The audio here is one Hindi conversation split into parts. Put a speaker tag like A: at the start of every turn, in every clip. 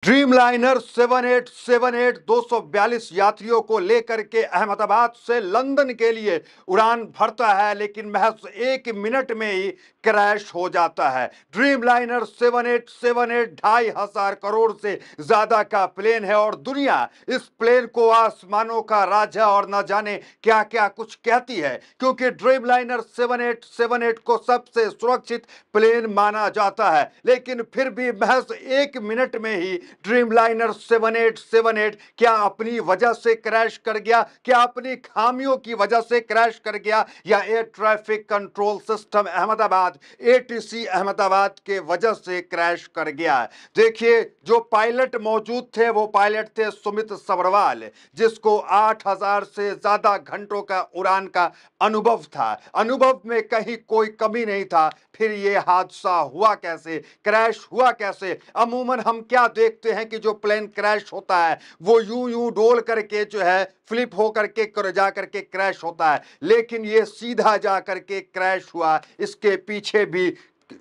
A: ड्रीमलाइनर 7878 242 यात्रियों को लेकर के अहमदाबाद से लंदन के लिए उड़ान भरता है, लेकिन महज 1 मिनट में ही क्रैश हो जाता है। ड्रीमलाइनर 7878 2,500 करोड़ से ज्यादा का प्लेन है और दुनिया इस प्लेन को आसमानों का राजा और न जाने क्या क्या कुछ कहती है, क्योंकि ड्रीमलाइनर 7878 को सबसे सुरक्षित प्लेन माना जाता है। लेकिन फिर भी महज 1 मिनट में ही ड्रीमलाइनर 7878 क्या अपनी वजह से क्रैश कर गया, क्या अपनी खामियों की वजह से क्रैश कर गया, या air traffic control system Ahmedabad ATC Ahmedabad के वजह से क्रैश कर गया? देखिए, जो पायलट मौजूद थे वो पायलट थे सुमित सब्रवाल, जिसको 8,000 से ज्यादा घंटों का उड़ान का अनुभव था। अनुभव में कहीं कोई कमी नहीं था। फिर ये हादसा हुआ कैसे, क्रैश हुआ कैसे? अमूमन हम क्या देखते हैं कि जो प्लेन क्रैश होता है वो यूं यूं डोल करके जो है फ्लिप हो करके जा करके क्रैश होता है, लेकिन ये सीधा जा करके क्रैश हुआ। इसके पीछे भी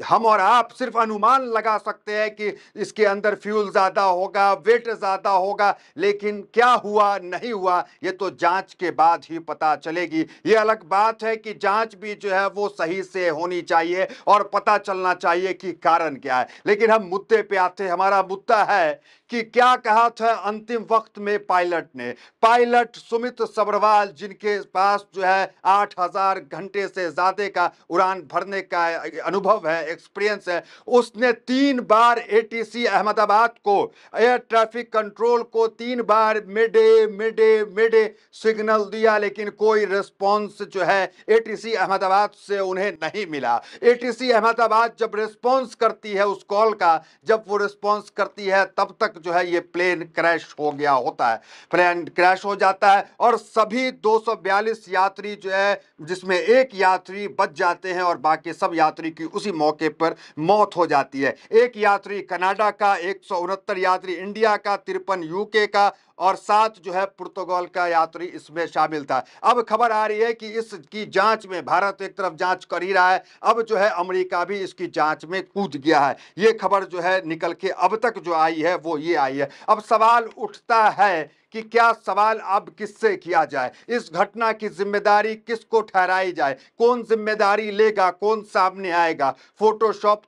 A: हम और आप सिर्फ अनुमान लगा सकते हैं कि इसके अंदर फ्यूल ज्यादा होगा, वेट ज्यादा होगा, लेकिन क्या हुआ नहीं हुआ ये तो जांच के बाद ही पता चलेगी। ये अलग बात है कि जांच भी जो है वो सही से होनी चाहिए और पता चलना चाहिए कि कारण क्या है। लेकिन हम मुद्दे पे आते हैं। हमारा मुद्दा है कि क्या कहा था अंतिम वक्त में पायलट ने। पायलट सुमित सब्रवाल, जिनके पास जो है 8,000 घंटे से ज्यादा का उड़ान भरने का अनुभव है, एक्सपीरियंस है, उसने 3 बार एटीसी अहमदाबाद को, एयर ट्रैफिक कंट्रोल को 3 बार मिडे मिडे मिडे सिग्नल दिया, लेकिन कोई रिस्पॉन्स जो है एटीसी अहमदाबाद से उन्हें नहीं मिला। एटीसी अहमदाबाद जब रिस्पॉन्स करती है उस कॉल का, जब वो रिस्पॉन्स करती है तब तक जो है ये प्लेन क्रैश हो गया होता है। प्लेन क्रैश हो जाता है और सभी 242 यात्री जो है, जिसमें एक यात्री बच जाते हैं और बाकी सब यात्री की उसी मौके पर मौत हो जाती है। एक यात्री कनाडा का, 169 यात्री इंडिया का, 53 यूके का और 7 जो है पुर्तगाल का यात्री इसमें शामिल था। अब खबर आ रही है कि इसकी जांच में भारत एक तरफ जांच कर ही रहा है, अब जो है अमेरिका भी इसकी जांच में कूद गया है। ये खबर जो है निकल के अब तक जो आई है वो ये आई है। अब सवाल उठता है कि क्या सवाल अब किससे किया जाए, इस घटना की जिम्मेदारी किसको ठहराई जाए, कौन जिम्मेदारी लेगा, कौन सामने आएगा? फोटोशूट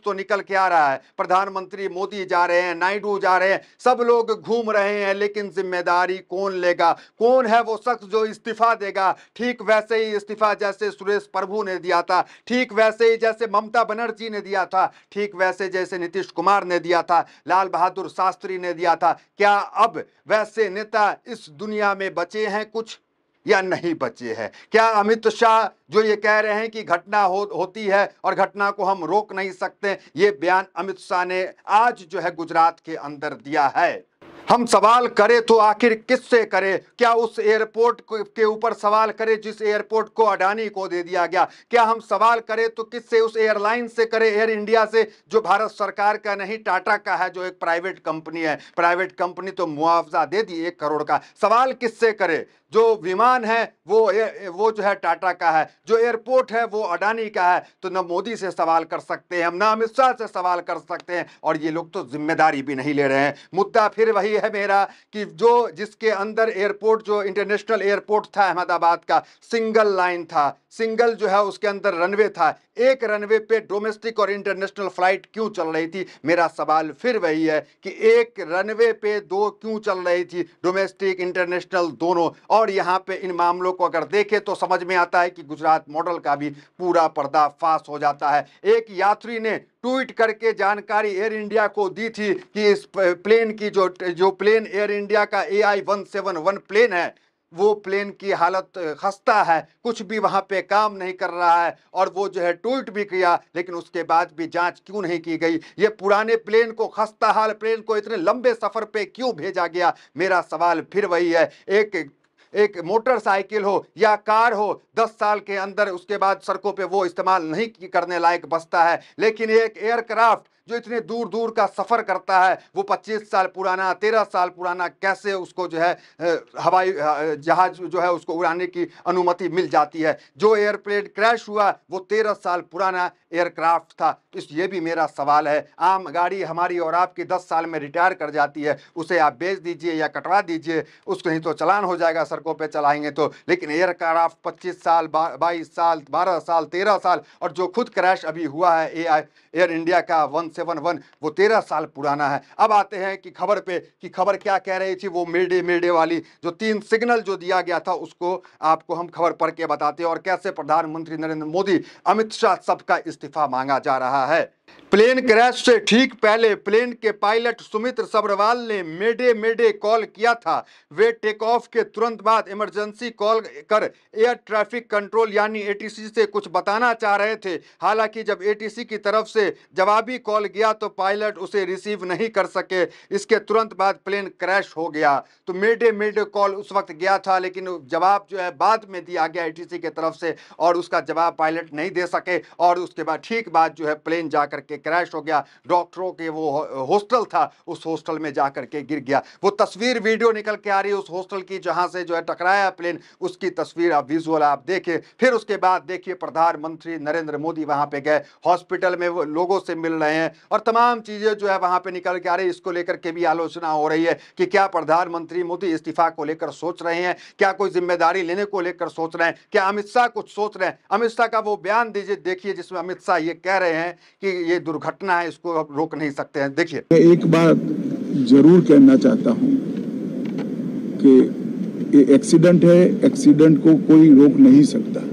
A: तो निकल के आ रहा है, प्रधानमंत्री मोदी जा रहे हैं, नायडू जा रहे हैं, सब लोग घूम रहे हैं, लेकिन जिम्मेदारी कौन लेगा? कौन है वो शख्स जो इस्तीफा देगा? ठीक वैसे ही इस्तीफा जैसे सुरेश प्रभु ने दिया था, ठीक वैसे ही जैसे ममता बनर्जी ने दिया था, ठीक वैसे जैसे नीतीश कुमार ने दिया था, लाल बहादुर शास्त्री ने दिया था। क्या अब वैसे नेता इस दुनिया में बचे हैं कुछ, या नहीं बचे हैं? क्या अमित शाह जो ये कह रहे हैं कि घटना होती है और घटना को हम रोक नहीं सकते, ये बयान अमित शाह ने आज जो है गुजरात के अंदर दिया है। हम सवाल करें तो आखिर किससे करें? क्या उस एयरपोर्ट के ऊपर सवाल करें जिस एयरपोर्ट को अडानी को दे दिया गया? क्या हम सवाल करें तो किससे? उस एयरलाइन से करें, एयर इंडिया से, जो भारत सरकार का नहीं, टाटा का है, जो एक प्राइवेट कंपनी है। प्राइवेट कंपनी तो मुआवजा दे दी 1 करोड़ का। सवाल किससे करें? जो विमान है वो जो है टाटा का है, जो एयरपोर्ट है वो अडानी का है। तो न मोदी से सवाल कर सकते हैं हम, न अमित शाह से सवाल कर सकते हैं, और ये लोग तो जिम्मेदारी भी नहीं ले रहे हैं। मुद्दा फिर वही है मेरा कि जो जिसके अंदर एयरपोर्ट, जो इंटरनेशनल एयरपोर्ट था अहमदाबाद का, सिंगल लाइन था, सिंगल जो है उसके अंदर रनवे था, एक रनवे पे डोमेस्टिक और इंटरनेशनल फ्लाइट क्यों चल रही थी? मेरा सवाल फिर वही है कि एक रनवे पे 2 क्यों चल रही थी, डोमेस्टिक इंटरनेशनल दोनों? और यहाँ पे इन मामलों को अगर देखें तो समझ में आता है कि गुजरात मॉडल का भी पूरा पर्दाफाश हो जाता है। एक यात्री ने ट्वीट करके जानकारी एयर इंडिया को दी थी कि इस प्लेन की जो प्लेन एयर इंडिया का AI-171 प्लेन है, वो प्लेन की हालत खस्ता है, कुछ भी वहां पे काम नहीं कर रहा है, और वो जो है ट्वीट भी किया, लेकिन उसके बाद भी जांच क्यों नहीं की गई? ये पुराने प्लेन को, खस्ता हाल प्लेन को इतने लंबे सफर पे क्यों भेजा गया? मेरा सवाल फिर वही है। एक मोटरसाइकिल हो या कार हो, 10 साल के अंदर उसके बाद सड़कों पे वो इस्तेमाल नहीं करने लायक बचता है, लेकिन एक एयरक्राफ्ट जो इतने दूर दूर का सफर करता है वो 25 साल पुराना, 13 साल पुराना कैसे उसको जो है हवाई जहाज जो है उसको उड़ाने की अनुमति मिल जाती है। जो एयरप्लेन क्रैश हुआ वो 13 साल पुराना एयरक्राफ्ट था। ये भी मेरा सवाल है। आम गाड़ी हमारी और आपकी 10 साल में रिटायर कर जाती है, उसे आप बेच दीजिए या कटवा दीजिए, उसको नहीं तो चालान हो जाएगा सड़कों पे चलाएंगे तो। लेकिन एयरक्राफ्ट 25 साल, 22 साल, 12 साल, 13 साल, और जो खुद क्रैश अभी हुआ है एयर इंडिया का 171, वो 13 साल पुराना है। अब आते हैं कि खबर पे, कि खबर क्या कह रही थी, वो मेडे वाली जो 3 सिग्नल जो दिया गया था उसको आपको हम खबर पढ़ के बताते हैं, और कैसे प्रधानमंत्री नरेंद्र मोदी, अमित शाह सबका इस्तीफा मांगा जा रहा है। प्लेन क्रैश से ठीक पहले प्लेन के पायलट सुमित्र सब्रवाल ने मेडे कॉल किया था। वे टेक ऑफ के तुरंत बाद इमरजेंसी कॉल कर एयर ट्रैफिक कंट्रोल यानी एटीसी से कुछ बताना चाह रहे थे। हालांकि जब एटीसी की तरफ से जवाबी कॉल गया तो पायलट उसे रिसीव नहीं कर सके। इसके तुरंत बाद प्लेन क्रैश हो गया। तो मेडे कॉल उस वक्त गया था, लेकिन जवाब जो है बाद में दिया गया एटीसी की तरफ से, और उसका जवाब पायलट नहीं दे सके, और उसके बाद ठीक बाद जो है प्लेन जाकर के क्रैश हो गया। डॉक्टरों के वो हॉस्टल था, उस हॉस्टल में जाकर के गिर गया। वो तस्वीर वीडियो निकल के आ रही है उस हॉस्टल की जहां से जो है टकराया प्लेन, उसकी तस्वीर आप विजुअल आप देखें। फिर उसके बाद देखिए प्रधानमंत्री नरेंद्र मोदी वहां पे गए, हॉस्पिटल में वो लोगों से मिल रहे हैं, और तमाम चीजें जो है वहां पे निकल के आ रही है। इसको लेकर के भी आलोचना हो रही है कि क्या प्रधानमंत्री मोदी इस्तीफा को लेकर सोच रहे हैं, क्या कोई जिम्मेदारी लेने को लेकर सोच रहे हैं, क्या अमित शाह कुछ सोच रहे हैं। अमित शाह का वो बयान दीजिए, देखिए, जिसमें अमित शाह ये कह रहे हैं कि ये दुर्घटना है, इसको अब रोक नहीं सकते हैं। देखिए,
B: मैं एक बात जरूर कहना चाहता हूं कि ये एक्सीडेंट है, एक्सीडेंट को कोई रोक नहीं सकता,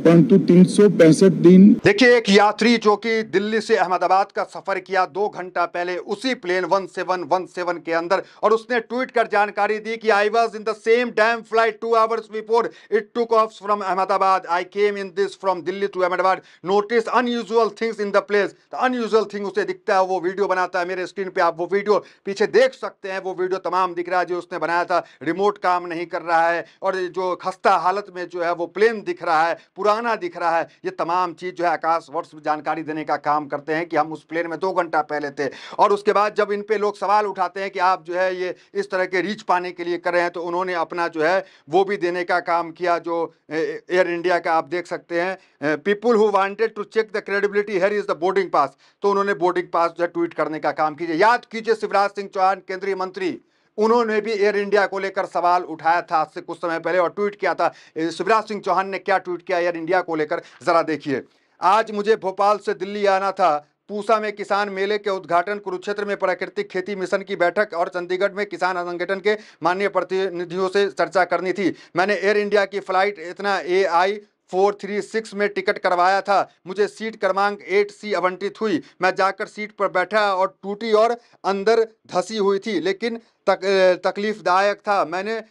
B: परंतु 365 दिन।
A: देखिए, एक यात्री जो कि दिल्ली से अहमदाबाद का सफर किया 2 घंटा पहले उसी प्लेन 1717 के अंदर, और उसने ट्वीट कर जानकारी दी कि I was in the same damn flight 2 hours before it took off from Ahmedabad. I came in this from Delhi to Ahmedabad, notice unusual things in the place. Unusual thing उसे दिखता है, वो वीडियो बनाता है। मेरे स्क्रीन पे आप वो वीडियो पीछे देख सकते हैं, वो वीडियो तमाम दिख रहा है जो उसने बनाया था। रिमोट काम नहीं कर रहा है, और जो खस्ता हालत में जो है वो प्लेन दिख रहा है, पुराना दिख रहा है। ये तमाम चीज जो है आकाश वर्ष जानकारी देने का काम करते हैं कि हम उस प्लेन में 2 घंटा पहले थे। और उसके बाद जब इन पे लोग सवाल उठाते हैं कि आप जो है ये इस तरह के रीच पाने के लिए कर रहे हैं, तो उन्होंने अपना जो है वो भी देने का काम किया, जो एयर इंडिया का आप देख सकते हैं, people who wanted to check the credibility here is the boarding pass. तो उन्होंने बोर्डिंग पास जो है ट्वीट करने का काम कीजिए। याद कीजिए शिवराज सिंह चौहान केंद्रीय मंत्री, उन्होंने भी एयर इंडिया को लेकर सवाल उठाया था आज से कुछ समय पहले, और ट्वीट किया था। शिवराज सिंह चौहान ने क्या ट्वीट किया एयर इंडिया को लेकर, जरा देखिए। आज मुझे भोपाल से दिल्ली आना था, पूसा में किसान मेले के उद्घाटन, कुरुक्षेत्र में प्राकृतिक खेती मिशन की बैठक, और चंडीगढ़ में किसान संगठन के माननीय प्रतिनिधियों से चर्चा करनी थी। मैंने एयर इंडिया की फ्लाइट इतना AI 436 में टिकट करवाया था। मुझे सीट क्रमांक 8C आवंटित हुई। मैं जाकर सीट पर बैठा और टूटी और अंदर धसी हुई थी, लेकिन तकलीफदायक था। मैंने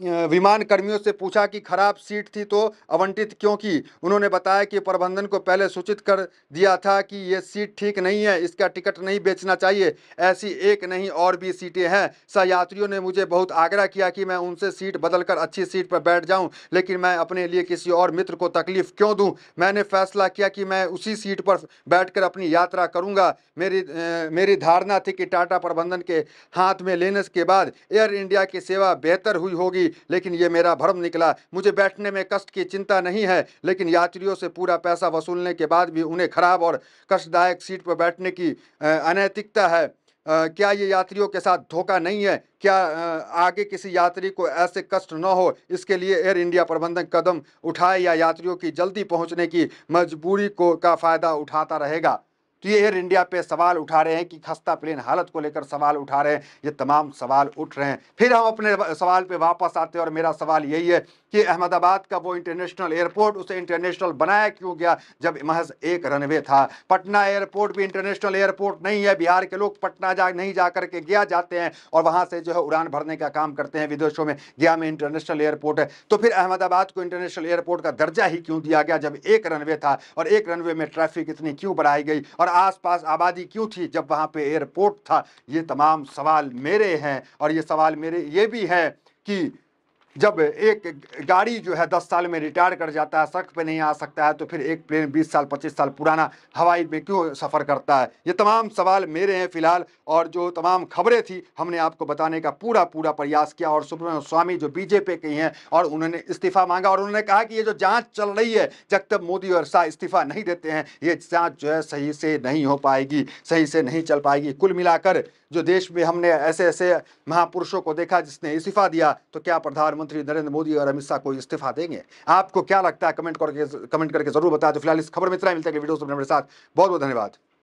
A: विमान कर्मियों से पूछा कि खराब सीट थी तो आवंटित क्यों की। उन्होंने बताया कि प्रबंधन को पहले सूचित कर दिया था कि ये सीट ठीक नहीं है, इसका टिकट नहीं बेचना चाहिए। ऐसी एक नहीं और भी सीटें हैं। सहयात्रियों ने मुझे बहुत आग्रह किया कि मैं उनसे सीट बदलकर अच्छी सीट पर बैठ जाऊं, लेकिन मैं अपने लिए किसी और मित्र को तकलीफ क्यों दूं। मैंने फैसला किया कि मैं उसी सीट पर बैठकर अपनी यात्रा करूंगा। मेरी धारणा थी कि टाटा प्रबंधन के हाथ में लेने के बाद एयर इंडिया की सेवा बेहतर हुई होगी, लेकिन ये मेरा भ्रम निकला। मुझे बैठने में कष्ट की चिंता नहीं है, लेकिन यात्रियों से पूरा पैसा वसूलने के बाद भी उन्हें खराब और कष्टदायक सीट पर बैठने की अनैतिकता है। क्या ये यात्रियों के साथ धोखा नहीं है? क्या आगे किसी यात्री को ऐसे कष्ट न हो, इसके लिए एयर इंडिया प्रबंधन कदम उठाए, या यात्रियों की जल्दी पहुंचने की मजबूरी का फायदा उठाता रहेगा? तो ये एयर इंडिया पे सवाल उठा रहे हैं कि खस्ता प्लेन हालत को लेकर सवाल उठा रहे हैं। ये तमाम सवाल उठ रहे हैं। फिर हम अपने सवाल पे वापस आते हैं, और मेरा सवाल यही है कि अहमदाबाद का वो इंटरनेशनल एयरपोर्ट, उसे इंटरनेशनल बनाया क्यों गया जब महज एक रनवे था? पटना एयरपोर्ट भी इंटरनेशनल एयरपोर्ट नहीं है। बिहार के लोग पटना नहीं जा करके गया जाते हैं, और वहां से जो है उड़ान भरने का काम करते हैं विदेशों में। गया में इंटरनेशनल एयरपोर्ट है। तो फिर अहमदाबाद को इंटरनेशनल एयरपोर्ट का दर्जा ही क्यों दिया गया जब एक रनवे था? और एक रनवे में ट्रैफिक इतनी क्यों बढ़ाई गई, और आसपास आबादी क्यों थी जब वहां पे एयरपोर्ट था? ये तमाम सवाल मेरे हैं, और ये सवाल मेरे ये भी है कि जब एक गाड़ी जो है 10 साल में रिटायर कर जाता है, सड़क पे नहीं आ सकता है, तो फिर एक प्लेन 20 साल 25 साल पुराना हवाई में क्यों सफ़र करता है? ये तमाम सवाल मेरे हैं फिलहाल, और जो तमाम खबरें थी हमने आपको बताने का पूरा प्रयास किया। और सुब्रमण्यम स्वामी जो बीजेपी के हैं, और उन्होंने इस्तीफा मांगा, और उन्होंने कहा कि ये जो जांच चल रही है, जब तक मोदी और शाह इस्तीफा नहीं देते हैं, ये जांच जो है सही से नहीं हो पाएगी, सही से नहीं चल पाएगी। कुल मिलाकर जो देश में हमने ऐसे ऐसे महापुरुषों को देखा जिसने इस्तीफा दिया, तो क्या प्रधानमंत्री नरेंद्र मोदी और अमित शाह को इस्तीफा देंगे? आपको क्या लगता है? कमेंट करके जरूर बताएं। तो फिलहाल इस खबर में इतना ही, मिलते हैं अगली वीडियो में मेरे साथ। बहुत बहुत धन्यवाद।